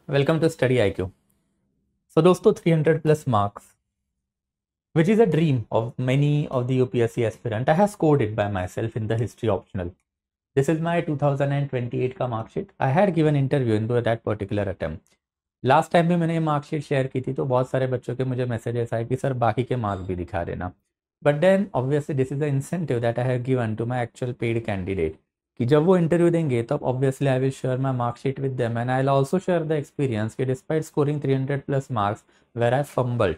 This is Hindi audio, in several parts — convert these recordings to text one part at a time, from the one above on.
Welcome to Study IQ. So दोस्तों 300 plus marks, which is a dream of many of the UPSC aspirant. I have scored it by myself in the history optional. This is my 2028 का marksheet. I had given interview in that particular attempt. Last time भी मैंने ये मार्कशीट शेयर की थी तो बहुत सारे बच्चों के मुझे मैसेजेस आए कि सर बाकी के मार्क्स भी दिखा देना, but then obviously this is the incentive that I have given to my actual paid candidate कि जब वो इंटरव्यू देंगे तब obviously I will share my marksheet with them and I will also share the experience कि despite scoring 300 plus marks where I fumbled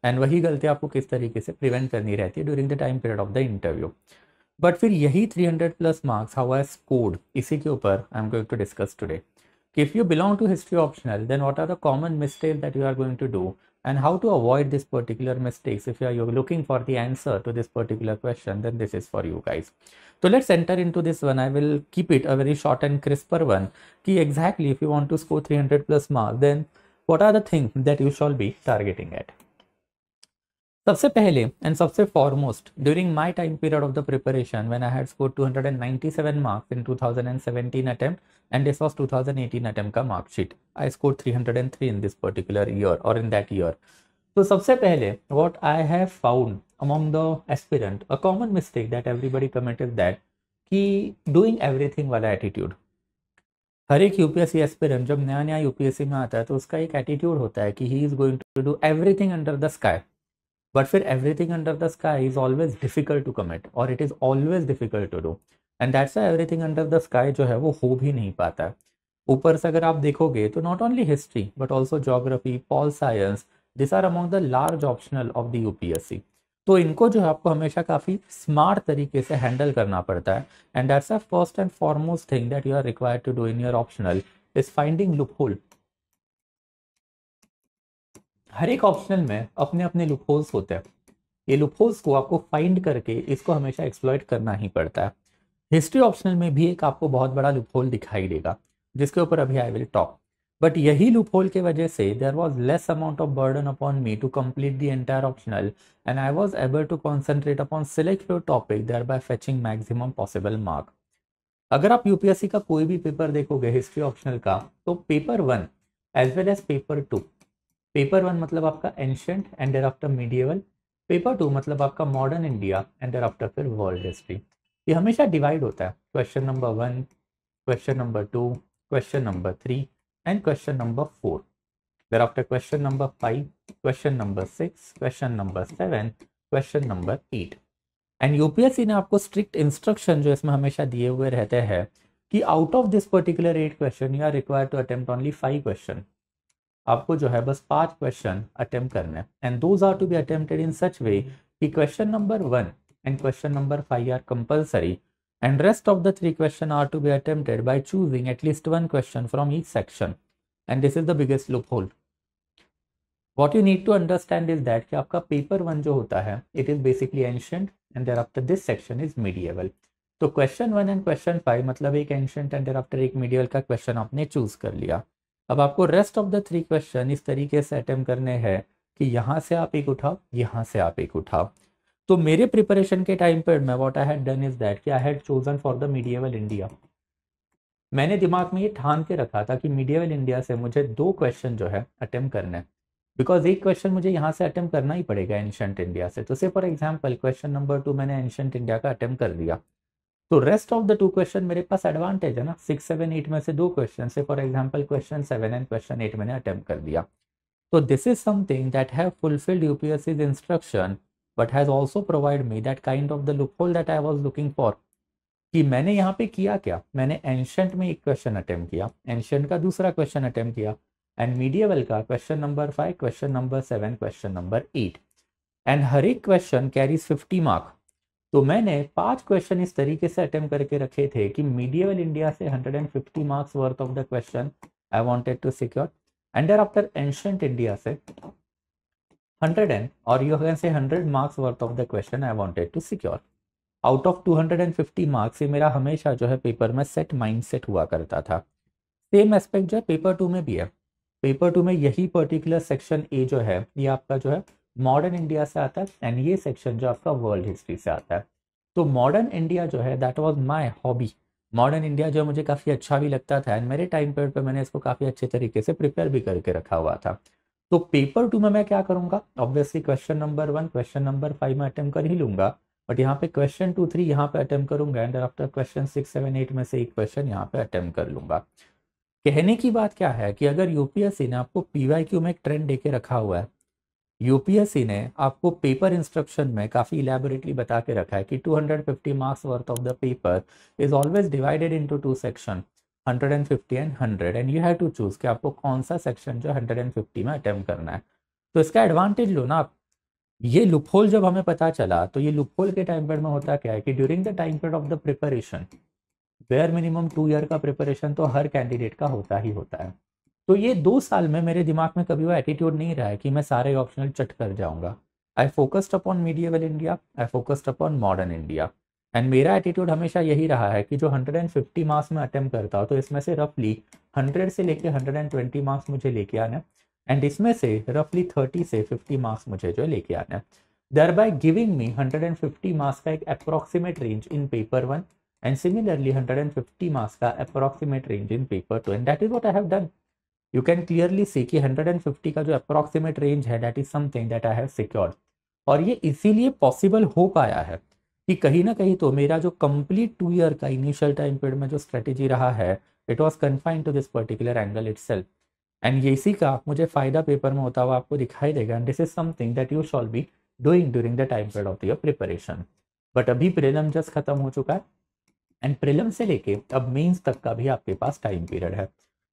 and वही गलती आपको किस तरीके से प्रिवेंट करनी रहती है during the time period of the interview. But फिर यही 300 plus marks how I scored, इसी के ऊपर I am going to discuss today. If you belong to history optional, then what are the common mistakes that you are going to do and how to avoid this particular mistakes? If you're looking for the answer to this particular question, then this is for you guys. So let's enter into this one. I will keep it a very short and crisper one. Key exactly if you want to score 300 plus marks, then what are the things that you shall be targeting at? सबसे पहले एंड सबसे foremost during my time period of the preparation when I had scored 297 marks in 2017 attempt and this was 2018 attempt का marksheet. I scored 303 in this particular year और इन दैट ईयर। तो सबसे पहले what I have found among the aspirant a common mistake that everybody commit is that कि डूइंग एवरीथिंग वाला एटीट्यूड। हर एक यूपीएससी एस्पिरेंट जब नया नया यूपीएससी में आता है तो उसका एक एटीट्यूड होता है कि he is going to do everything under the sky, but फिर everything under the sky is always difficult to commit और it is always difficult to do and that's why everything under the sky जो है वो हो भी नहीं पाता है। ऊपर से अगर आप देखोगे तो not only history but also geography, pol science, this are among the large optional of the UPSC. तो इनको जो है आपको हमेशा काफ़ी स्मार्ट तरीके से हैंडल करना पड़ता है and that's a first and foremost thing that you are required to do in your optional is finding loophole. हर एक ऑप्शनल में अपने अपने लूप होल्स होते हैं। ये लूप होल्स को आपको फाइंड करके इसको हमेशा एक्सप्लॉइट करना ही पड़ता है। हिस्ट्री ऑप्शनल में भी एक आपको बहुत बड़ा लूप होल दिखाई देगा जिसके ऊपर अभी आई विल टॉक, बट यही लूप होल के वजह से there was less amount of burden upon me to complete the entire optional and I was able to concentrate upon select your topic thereby fetching maximum possible mark. अगर आप यूपीएससी का कोई भी पेपर देखोगे हिस्ट्री ऑप्शनल का तो paper 1 as well as paper 2, paper 1 मतलब आपका ancient and there after medieval, paper 2 मतलब आपका modern India and there after फिर वर्ल्ड हिस्ट्री। ये हमेशा डिवाइड होता है question number 1, question number 2, question number 3 and question number 4, thereafter question number 5, question number 6, question number 7, question number 8। And UPSC ने आपको स्ट्रिक्ट इंस्ट्रक्शन जो इसमें हमेशा दिए हुए रहते हैं कि out of this particular 8 question you are required to attempt only 5 question. आपको जो है बस 5 क्वेश्चन अटेम्प्ट करने and those are to be attempted in such way कि question number 1 and question number 5 are compulsory and rest of the 3 questions are to be attempted by choosing at least 1 question from each section, and this is the biggest loophole. What you need to understand is that कि आपका पेपर 1 जो होता है it is basically ancient and thereafter this section is medieval. तो क्वेश्चन 1 एंड क्वेश्चन 5 मतलब एक एंशिएंट एंड thereafter एक medieval का क्वेश्चन आपने चूज कर लिया। अब आपको रेस्ट ऑफ द 3 क्वेश्चन इस तरीके से अटेम्प्ट करने हैं कि यहाँ से आप एक उठाओ, यहाँ से आप एक उठाओ। तो मेरे प्रिपरेशन के टाइम पर मैं what I had done is that कि I had chosen for the medieval India. मैंने दिमाग में ये ठान के रखा था कि मीडिएवल इंडिया से मुझे 2 क्वेश्चन जो है अटेम्प्ट करना है, बिकॉज एक क्वेश्चन मुझे यहाँ से अटेम्प्ट करना ही पड़ेगा एंशिएंट इंडिया से। तो से फॉर एग्जाम्पल क्वेश्चन नंबर 2 मैंने एंशिएंट इंडिया का अटेम्प्ट कर दिया, तो रेस्ट ऑफ द 2 क्वेश्चन मेरे पास एडवांटेज है ना, 6, 7, 8 में से 2 question say for example question 7 and question 8 मैंने अटेम्प्ट कर दिया। तो this is something that have fulfilled UPSC's instruction but has also provided me that kind of the loophole that I was looking for। कि मैंने यहाँ पे किया क्या, मैंने एंशिएंट में एक क्वेश्चन अटेम्प्ट किया, एंशिएंट का दूसरा क्वेश्चन अटेम्प्ट किया एंड मीडिएवल का question number 5, question number 7, question number 8 and हर एक क्वेश्चन कैरीज 50 मार्क। तो मैंने 5 क्वेश्चन इस तरीके से अटेम्प्ट करके रखे थे कि मीडिएवल इंडिया से 150 marks worth of the question I wanted to secure and there after ancient India से 100 और you can say 100 marks worth of the question I wanted to secure. Out of 250 marks ये मेरा हमेशा जो है पेपर में सेट माइंड सेट हुआ करता था। सेम एस्पेक्ट जो है पेपर 2 में भी है। पेपर 2 में यही पर्टिकुलर सेक्शन ए जो है ये आपका जो है मॉडर्न इंडिया से आता है एंड ये सेक्शन जो आपका वर्ल्ड हिस्ट्री से आता है। तो मॉडर्न इंडिया जो है that was my hobby modern India जो मुझे काफ़ी अच्छा भी लगता था एंड मेरे टाइम पीरियड पे मैंने इसको काफ़ी अच्छे तरीके से प्रिपेयर भी करके रखा हुआ था। तो पेपर 2 में मैं क्या करूँगा, obviously question number 1 question number 5 में अटेम्प्ट कर ही लूँगा, बट यहाँ पे क्वेश्चन 2 3 यहाँ पे अटेम्प्ट करूँगा एंड आफ्टर क्वेश्चन 6 7 8 में से एक क्वेश्चन यहाँ पे अटेम्प्ट कर लूँगा। कहने की बात क्या है कि अगर यूपीएससी ने आपको पीवाईक्यू में एक ट्रेंड देके रखा हुआ है, यूपीएससी ने आपको पेपर इंस्ट्रक्शन में काफ़ी इलेबोरेटली बता के रखा है कि 250 marks worth of the paper is always divided into two section, 150 and 100, and you have to choose कि आपको कौन सा सेक्शन जो 150 में अटेम्प्ट करना है। तो इसका एडवांटेज लो ना आप। ये लूपहोल जब हमें पता चला तो ये लूपहोल के टाइम पीरियड में होता क्या है कि during the time period of the preparation, where minimum 2 year का प्रिपरेशन तो हर कैंडिडेट का होता ही होता है। तो ये 2 साल में मेरे दिमाग में कभी वो एटीट्यूड नहीं रहा है कि मैं सारे ऑप्शनल चट कर जाऊंगा। I focused upon medieval India, I focused upon modern India, and मेरा एटीट्यूड हमेशा यही रहा है कि जो 150 मार्क्स में अटेम्प्ट करता हूँ तो इसमें से रफली 100 से लेके 120 मार्क्स मुझे लेके आना है, एंड इसमें से रफली 30 से 50 मार्क्स मुझे जो लेके आना है, thereby giving me 150 marks का एक approximate range in paper 1 and similarly 150 marks का approximate range in paper 2, and that is what I have done. You can clearly see कि 150 का जो approximate range है that is something that I have secured, और ये इसीलिए पॉसिबल हो पाया है कि कहीं ना कहीं तो मेरा जो कंप्लीट 2 ईयर का इनिशियल टाइम पीरियड में जो स्ट्रेटेजी रहा है it was confined to this particular angle itself, and ये इसी का मुझे फायदा पेपर में होता हुआ आपको दिखाई देगा, and this is something that you shawl be doing during the time period of your preparation. But अभी प्रीलिम जस्ट खत्म हो चुका है एंड प्रीलिम से लेके अब मेंस तक का भी आपके पास टाइम पीरियड है,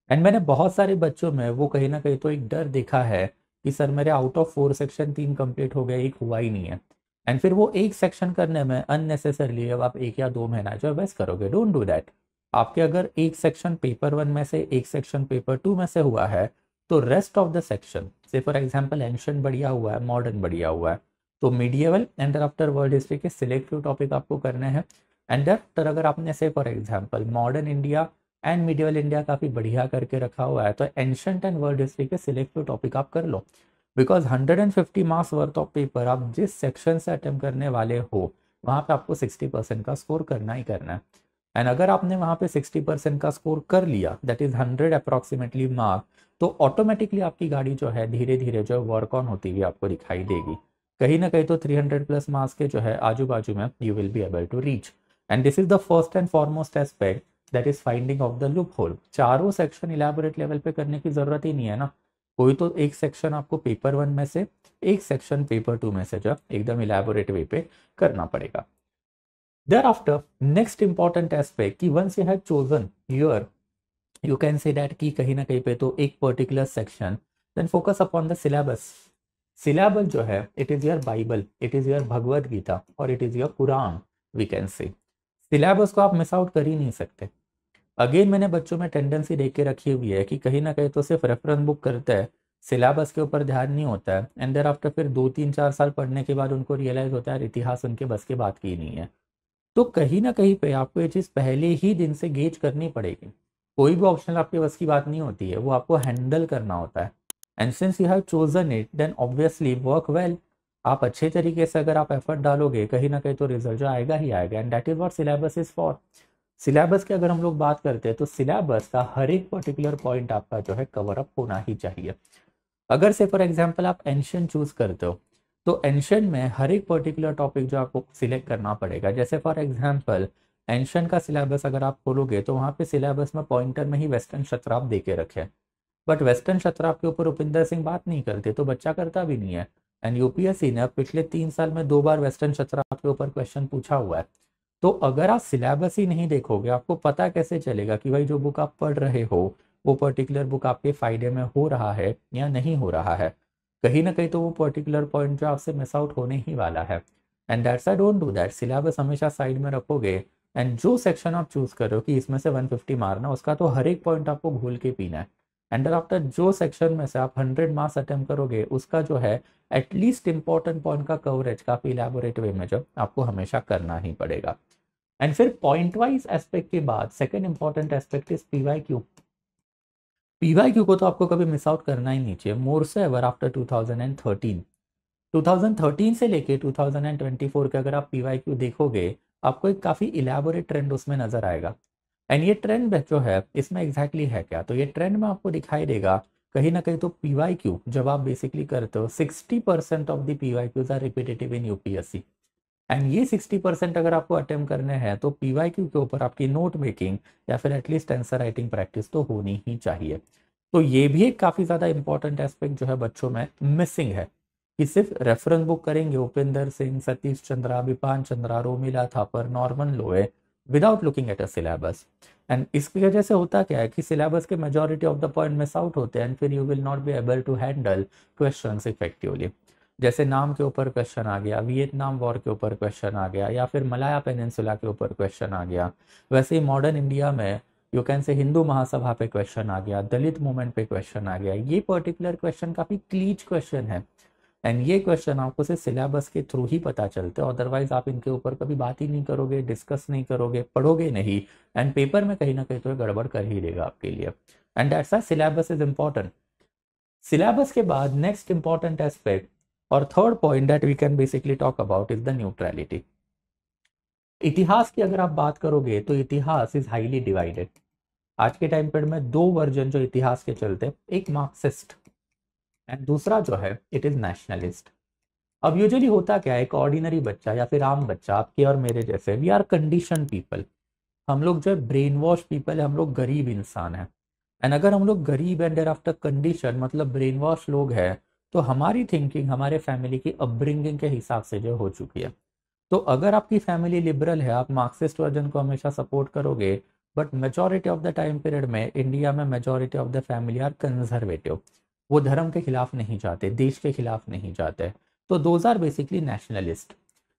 एंड मैंने बहुत सारे बच्चों में वो कहीं ना कहीं तो एक डर देखा है कि सर मेरे आउट ऑफ 4 सेक्शन 3 कंप्लीट हो गए, एक हुआ ही नहीं है, एंड फिर वो एक सेक्शन करने में अननेसेसरली अब आप 1 या 2 महीना जो वेस्ट करोगे। Don't do that. आपके अगर एक सेक्शन पेपर 1 में से एक सेक्शन पेपर 2 में से हुआ है तो rest of the section, say for example ancient बढ़िया हुआ है, मॉडर्न बढ़िया हुआ है, तो medieval and after world history के सिलेक्ट फ्यू टॉपिक आपको करने हैं, एंड आफ्टर अगर आपने say for example modern India and medieval India काफ़ी बढ़िया करके रखा हुआ है तो एंशंट एंड वर्ल्ड हिस्ट्री के सिलेक्टिव टॉपिक आप कर लो, because 150 marks worth of paper आप जिस सेक्शन से अटेम्प्ट करने वाले हो वहाँ पे आपको 60% का स्कोर करना ही करना है, एंड अगर आपने वहाँ पे 60% का स्कोर कर लिया दैट इज 100 अप्रॉक्सीमेटली मार्क, तो ऑटोमेटिकली आपकी गाड़ी जो है धीरे धीरे जो वर्क ऑन होती हुई आपको दिखाई देगी, कहीं ना कहीं तो 300 प्लस मार्क्स के जो है आजू बाजू में you will be able to reach, and this is the first and foremost aspect that is finding of the loophole. चारों सेक्शन इलेबोरेट लेवल पे करने की जरूरत ही नहीं है ना, कोई तो एक सेक्शन आपको पेपर 1 में से एक सेक्शन पेपर 2 में से जो एकदम इलेबोरेट वे पे करना पड़ेगा। Thereafter, next important aspect कि once you have chosen your, you can say that कि कहीं ना कहीं पे तो एक particular section, then focus upon the syllabus. Syllabus जो है it is your Bible, it is your Bhagavad Gita और it is your Quran, we can say. Syllabus को आप मिस आउट कर ही नहीं सकते। अगेन मैंने बच्चों में टेंडेंसी देख के रखी हुई है कि कहीं ना कहीं तो सिर्फ रेफरेंस बुक करते हैं, सिलेबस के ऊपर ध्यान नहीं होता है, एंड देयर आफ्टर फिर 2 3 4 साल पढ़ने के बाद उनको रियलाइज होता है इतिहास उनके बस के बात की नहीं है। तो कहीं ना कहीं पे आपको ये चीज़ पहले ही दिन से गेज करनी पड़ेगी। कोई भी ऑप्शनल आपके बस की बात नहीं होती है, वो आपको हैंडल करना होता है, and since you have chosen it then obviously work well. आप अच्छे तरीके से अगर आप एफर्ट डालोगे कहीं ना कहीं तो रिजल्ट जो आएगा ही आएगा, and that is what syllabus is for. Syllabus की अगर हम लोग बात करते हैं तो सिलेबस का हर एक पर्टिकुलर पॉइंट आपका जो है कवर अप होना ही चाहिए। अगर से फॉर एग्जाम्पल आप एंशिएंट चूज करते हो तो एंशिएंट में हर एक पर्टिकुलर टॉपिक जो आपको सिलेक्ट करना पड़ेगा, जैसे फॉर एग्जाम्पल एंशिएंट का सिलेबस अगर आप खोलोगे तो वहाँ पे सिलेबस में पॉइंटर में ही वेस्टर्न शतराप दे के रखे, बट वेस्टर्न शतराप के ऊपर उपिंदर सिंह बात नहीं करते तो बच्चा करता भी नहीं है, एंड यूपीएससी ने अब पिछले 3 साल में 2 बार वेस्टर्न शतराप के ऊपर क्वेश्चन पूछा हुआ है। तो अगर आप सिलेबस ही नहीं देखोगे आपको पता कैसे चलेगा कि भाई जो बुक आप पढ़ रहे हो वो पर्टिकुलर बुक आपके फायदे में हो रहा है या नहीं हो रहा है, कहीं ना कहीं तो वो पर्टिकुलर पॉइंट जो आपसे मिस आउट होने ही वाला है, and that's I don't do that. Syllabus हमेशा साइड में रखोगे एंड जो सेक्शन आप चूज कर रहे हो कि इसमें से 150 मारना उसका तो हर एक पॉइंट आपको घोल के पीना है, एंड आफ्टर जो सेक्शन में से आप 100 मार्क्स अटेम्प्ट करोगे उसका जो है एटलीस्ट इंपॉर्टेंट पॉइंट का कवरेज काफी इलेबोरेट वे में जो आपको हमेशा करना ही पड़ेगा। एंड फिर पॉइंट वाइज एस्पेक्ट के बाद second important aspect is PYQ. PYQ को तो आपको कभी मिस आउट करना ही नहीं चाहिए, मोर से एवर आफ्टर 2013। 2013 से लेके 2024 के अगर आप पीवाईक्यू देखोगे आपको एक काफ़ी इलेबोरेट ट्रेंड उसमें नज़र आएगा। एंड ये ट्रेंड जो है इसमें एग्जैक्टली है क्या, तो ये ट्रेंड में आपको दिखाई देगा कहीं ना कहीं तो पीवाईक्यू जब आप बेसिकली करते हो 60% of the PYQs are repetitive in UPSC. And ये 60% अगर आपको अटेम्प्ट करने हैं तो पीवाईक्यू के ऊपर आपकी नोट मेकिंग या फिर एटलीस्ट आंसर राइटिंग प्रैक्टिस तो होनी ही चाहिए। तो ये भी एक काफ़ी ज़्यादा इंपॉर्टेंट एस्पेक्ट जो है बच्चों में मिसिंग है कि सिर्फ रेफरेंस बुक करेंगे Upinder Singh, Satish Chandra, Vipan Chandra, Romila Thapar, Norman Lowe without looking at a syllabus. And इसकी वजह से होता क्या है कि सिलेबस के majority of the point miss out होते हैं एंड फिर you will not be able to handle questions effectively. जैसे नाम के ऊपर क्वेश्चन आ गया, वियतनाम वॉर के ऊपर क्वेश्चन आ गया, या फिर मलाया पेनिनसुला के ऊपर क्वेश्चन आ गया। वैसे ही मॉडर्न इंडिया में यू कैन से हिंदू महासभा पे क्वेश्चन आ गया, दलित मूवमेंट पे क्वेश्चन आ गया। ये पर्टिकुलर क्वेश्चन काफ़ी क्लीच क्वेश्चन है एंड ये क्वेश्चन आपको सिर्फ सिलेबस के थ्रू ही पता चलते हैं, अदरवाइज आप इनके ऊपर कभी बात ही नहीं करोगे, डिस्कस नहीं करोगे, पढ़ोगे नहीं एंड पेपर में कहीं ना कहीं तो गड़बड़ कर ही देगा आपके लिए। And that's why syllabus is important. Syllabus के बाद नेक्स्ट इंपॉर्टेंट एस्पेक्ट और third point that we can basically talk about is the neutrality. इतिहास की अगर आप बात करोगे तो इतिहास इज हाईली डिवाइडेड। आज के टाइम पीरियड में दो वर्जन जो इतिहास के चलते हैं, एक मार्क्सिस्ट एंड दूसरा जो है इट इज नेशनलिस्ट। अब यूजुअली होता क्या है, एक ऑर्डिनरी बच्चा या फिर आम बच्चा आपके और मेरे जैसे, वी आर कंडीशन पीपल, हम लोग जो है ब्रेन वॉश पीपल है, हम लोग गरीब इंसान है। एंड अगर हम लोग गरीब एंड आफ्टर कंडीशन मतलब ब्रेन वॉश लोग हैं, तो हमारी थिंकिंग हमारे फैमिली की अपब्रिंगिंग के हिसाब से जो हो चुकी है। तो अगर आपकी फैमिली लिबरल है, आप मार्क्सिस्ट वर्जन को हमेशा सपोर्ट करोगे, but majority of the time period में इंडिया में majority of the family are conservative, वो धर्म के खिलाफ नहीं जाते, देश के खिलाफ नहीं जाते, तो those are basically nationalist.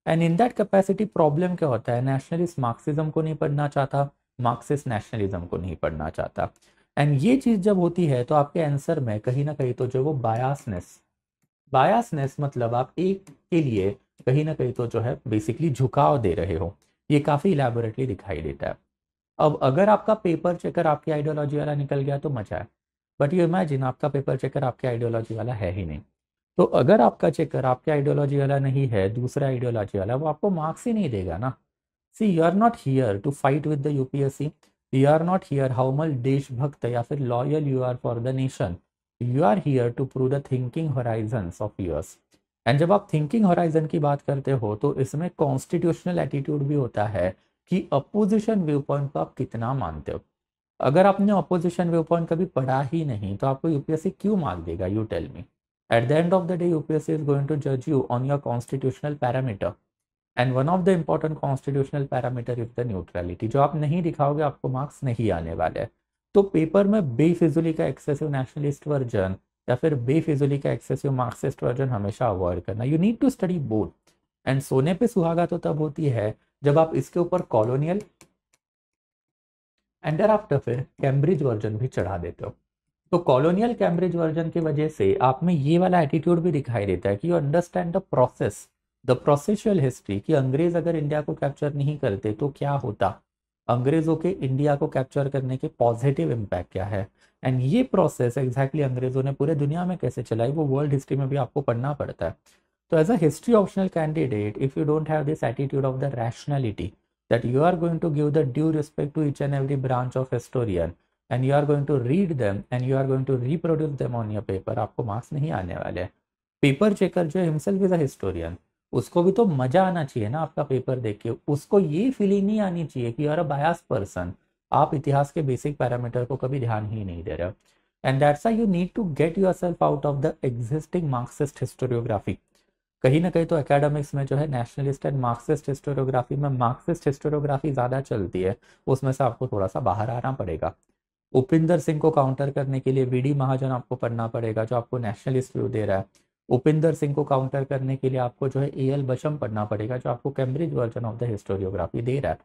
And in that capacity problem क्या होता है, नेशनलिस्ट मार्क्सिज्म को नहीं पढ़ना चाहता, मार्क्सिस्ट नेशनलिज्म को नहीं पढ़ना चाहता। एंड ये चीज़ जब होती है तो आपके आंसर में कहीं ना कहीं तो जो वो बायासनेस मतलब आप एक के लिए कहीं ना कहीं तो जो है बेसिकली झुकाव दे रहे हो, ये काफ़ी इलेबोरेटली दिखाई देता है। अब अगर आपका पेपर चेकर आपकी आइडियोलॉजी वाला निकल गया तो मजा है, बट यू इमेजिन आपका पेपर चेकर आपके आइडियोलॉजी वाला है ही नहीं। तो अगर आपका चेकर आपके आइडियोलॉजी वाला नहीं है, दूसरा आइडियोलॉजी वाला, वो आपको मार्क्स ही नहीं देगा ना। See you are not here to fight with the UPSC, you are not here how much देशभक्त या फिर loyal you are for the nation, you are here to prove the thinking horizons of yours. And जब आप थिंकिंग होराइजन की बात करते हो तो इसमें कॉन्स्टिट्यूशनल एटीट्यूड भी होता है कि अपोजिशन व्यू पॉइंट को आप कितना मानते हो। अगर आपने अपोजिशन व्यू पॉइंट कभी पढ़ा ही नहीं तो आपको यूपीएससी क्यों मार्क देगा, you tell me. At the end of the day UPSC is going to जज you on your constitutional parameter and one of the important constitutional parameter is the neutrality. जो आप नहीं दिखाओगे आपको मार्क्स नहीं आने वाले। तो पेपर में बेफिजुली का एक्सेसिव नेशनलिस्ट वर्जन या फिर बेफिजुली का एक्सेसिव मार्क्सिस्ट वर्जन हमेशा अवॉइड करना। You need to study both. And सोने पे सुहागा तो तब होती है जब आप इसके ऊपर कॉलोनियल एंड आफ्टर फिर कैम्ब्रिज वर्जन भी चढ़ा देते हो। तो कॉलोनियल कैम्ब्रिज वर्जन की वजह से आप में ये वाला एटीट्यूड भी दिखाई देता है कि यू अंडरस्टैंड द प्रोसेसुअल हिस्ट्री, कि अंग्रेज अगर इंडिया को कैप्चर नहीं करते तो क्या होता, अंग्रेजों के इंडिया को कैप्चर करने के पॉजिटिव इम्पैक्ट क्या है। एंड ये प्रोसेस एग्जैक्टली अंग्रेजों ने पूरे दुनिया में कैसे चलाई, वो वर्ल्ड हिस्ट्री में भी आपको पढ़ना पड़ता है। तो as a history optional candidate, if you don't have this attitude of the rationality that you are going to give the due respect to each and every branch of historian and you are going to read them and you are going to reproduce them on your paper, आपको मार्क्स नहीं आने वाले। पेपर चेकर जो हिमसेल्फ इज अ हिस्टोरियन, उसको भी तो मजा आना चाहिए ना आपका पेपर देख के, उसको ये फीलिंग नहीं आनी चाहिए कि you are a bias person, आप इतिहास के बेसिक पैरामीटर को कभी ध्यान ही नहीं दे रहे हो। And that's why you need to get yourself out of the existing Marxist historiography. कहीं ना कहीं तो एकेडमिक्स में जो है नेशनलिस्ट एंड मार्क्सिस्ट हिस्टोरियोग्राफी में मार्क्सिस्ट हिस्टोरियोग्राफी ज़्यादा चलती है, उसमें से आपको थोड़ा सा बाहर आना पड़ेगा। उपिंदर सिंह को काउंटर करने के लिए वीडी महाजन आपको पढ़ना पड़ेगा जो आपको नेशनलिस्ट व्यू दे रहा है। उपिंदर सिंह को काउंटर करने के लिए आपको जो है एएल बशम पढ़ना पड़ेगा जो आपको Cambridge version of the historiography दे रहा है।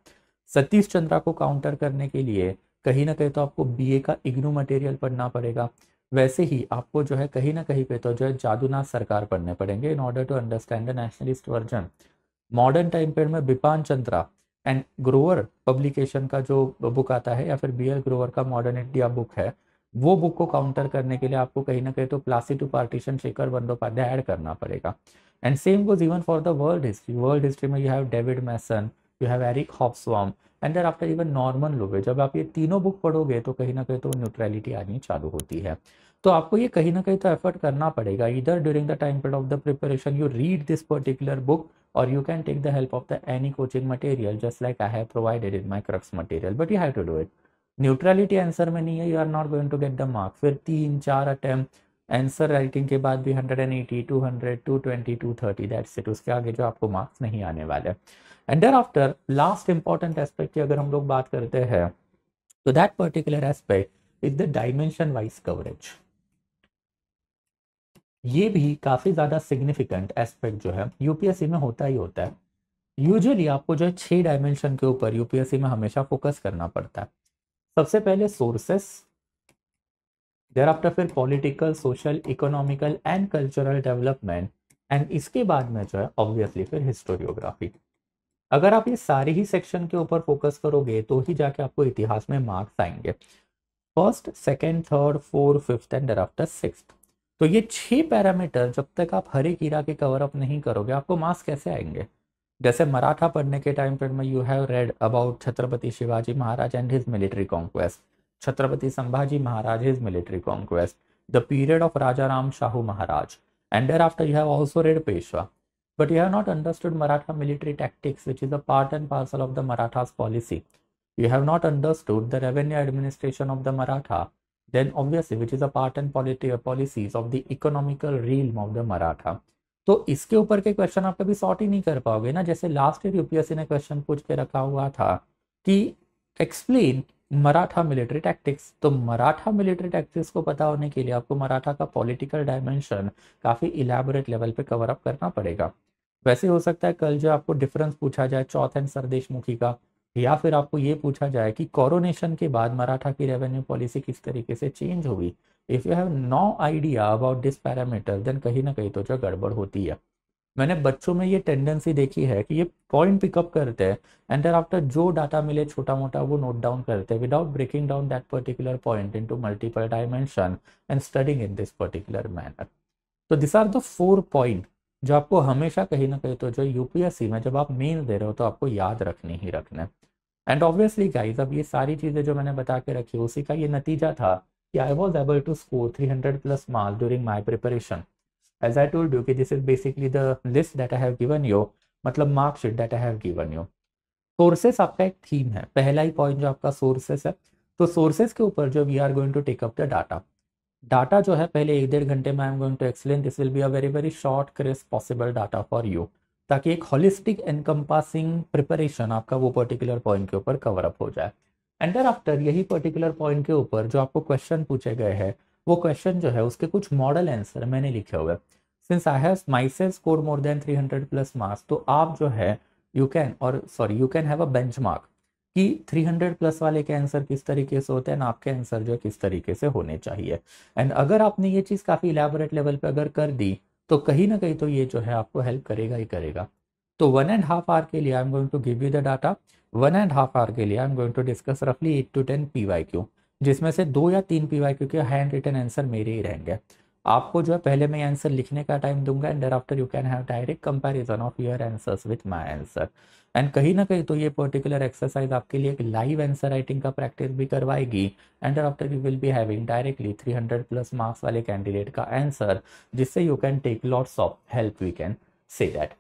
सतीश चंद्रा को काउंटर करने के लिए कहीं ना कहीं तो आपको बीए का इग्नू मटेरियल पढ़ना पड़ेगा। वैसे ही आपको जो है कहीं ना कहीं पे तो जो है जादूनाथ सरकार पढ़ने पड़ेंगे in order to understand the nationalist version. Modern time period में बिपान चंद्रा एंड ग्रोवर पब्लिकेशन का जो बुक आता है या फिर बीएल ग्रोवर का मॉडर्न इंडिया बुक है, वो बुक को काउंटर करने के लिए आपको कहीं ना कहीं तो Plassey to partition Shekhar Bandopadhyay add करना पड़ेगा। And same goes even for the world history में you have David Mason, you have Eric Hobsbawm and there after even Norman Lowe. जब आप ये तीनों बुक पढ़ोगे तो कहीं ना कहीं तो न्यूट्रलिटी आनी चालू होती है। तो आपको ये कहीं ना कहीं तो एफर्ट करना पड़ेगा, इधर during the time period of the preparation you read this particular book, or you can take the help of the any coaching material just like I have provided in my crux material, but you have to do it. Neutrality answer में नहीं है, you are not going to get the mark. फिर 3-4 अटेम्प्ट आंसर राइटिंग के बाद भी 180, 200, 220, 230, दैट्स इट। उसके आगे जो आपको मार्क्स नहीं आने वाले। And there after last important aspect की अगर हम लोग बात करते हैं तो that particular aspect is the dimension wise coverage. ये भी काफी ज्यादा सिग्निफिकेंट एस्पेक्ट जो है यूपीएससी में होता ही होता है। यूजुअली आपको जो है 6 डायमेंशन के ऊपर यूपीएससी में हमेशा फोकस करना पड़ता है। सबसे पहले सोर्सेस, देयर आफ्टर फिर political, social, economical and cultural development, and इसके बाद में जो है ऑब्वियसली फिर हिस्टोरियोग्राफी। अगर आप ये सारे ही सेक्शन के ऊपर फोकस करोगे तो ही जाके आपको इतिहास में मार्क्स आएंगे। First, second, third, fourth, fifth and there after sixth. तो ये 6 पैरामीटर जब तक आप हर एक ईरा के कवर अप नहीं करोगे आपको मार्क्स कैसे आएंगे। जैसे मराठा पढ़ने के टाइम पर में you have read about Chhatrapati Shivaji Maharaj and his military conquest, Chhatrapati Sambhaji Maharaj his military conquest, the period of Raja Ram Shahu Maharaj, and there after you have also read Peshwa, but you have not understood Maratha military tactics, which is a part and parcel of the Marathas policy. You have not understood the revenue administration of the Maratha, then obviously which is a part and policies of the economical realm of the Maratha. तो इसके ऊपर के क्वेश्चन आप कभी सॉर्ट ही नहीं कर पाओगे ना। जैसे लास्ट ईयर यूपीएससी ने क्वेश्चन पूछ के रखा हुआ था कि एक्सप्लेन मराठा मिलिट्री टैक्टिक्स। तो मराठा मिलिट्री टैक्टिक्स को पता होने के लिए आपको मराठा का पॉलिटिकल डायमेंशन काफी इलेबोरेट लेवल पे कवर अप करना पड़ेगा। वैसे हो सकता है कल जो आपको डिफरेंस पूछा जाए चौथ एंड सरदेशमुखी का, या फिर आपको ये पूछा जाए कि कोरोनेशन के बाद मराठा की रेवेन्यू पॉलिसी किस तरीके से चेंज हुई। If you have no idea about this parameter then कहीं ना कहीं तो जो गड़बड़ होती है। मैंने बच्चों में ये टेंडेंसी देखी है कि ये पॉइंट पिकअप करते हैं एंड देयर आफ्टर जो डाटा मिले छोटा मोटा वो नोट डाउन करते हैं without breaking down that particular point into multiple dimension and studying in this particular manner. तो दिस आर द 4 पॉइंट जो आपको हमेशा कहीं ना कहीं तो जो यूपीएससी में जब आप मेन दे रहे हो तो आपको याद रखने ही रखना। एंड ऑब्वियसली गाइज अब ये सारी चीज़ें जो मैंने बता के रखी उसी का ये नतीजा था कि I was able to score 300+ marks during my preparation. As I told you कि this is basically the list that I have given you, मतलब marksheet that I have given you. Sources आपका एक थीम है, पहला ही पॉइंट जो आपका सोर्सेस है। तो सोर्सेस के ऊपर जो we are going to take up the data जो है पहले 1-1.5 घंटे में I am going to explain. This will be a very very short crisp possible data for you, ताकि एक होलिस्टिक एनकम्पासिंग प्रिपरेशन आपका वो पर्टिकुलर पॉइंट के ऊपर कवर अप हो जाए। एंड देयर आफ्टर यही पर्टिकुलर पॉइंट के ऊपर जो आपको क्वेश्चन पूछे गए हैं वो क्वेश्चन जो है उसके कुछ मॉडल आंसर मैंने लिखे हुए। Since I have my self score more than 300+ marks, तो आप जो है you can have a benchmark कि 300+ वाले के आंसर किस तरीके से होते हैं ना आपके आंसर जो किस तरीके से होने चाहिए। एंड अगर आपने ये चीज़ काफ़ी इलेबोरेट लेवल पे अगर कर दी तो कहीं ना कहीं तो ये जो है आपको हेल्प करेगा ही करेगा। तो 1.5 आवर के लिए I am going to give you the data. 1.5 hour के लिए I am going to discuss रफली 8 to 10 PYQ, जिसमें से 2 या 3 PYQ के हैंड रिटन आंसर मेरे ही रहेंगे। आपको जो है पहले मैं आंसर लिखने का टाइम दूंगा and after you can have direct comparison of your answers with my answer. And कहीं ना कहीं तो ये पर्टिकुलर एक्सरसाइज आपके लिए एक लाइव आंसर राइटिंग का प्रैक्टिस भी करवाएगी and after you will be having directly 300+ marks वाले कैंडिडेट का आंसर, जिससे you can take lots of help, we can say that.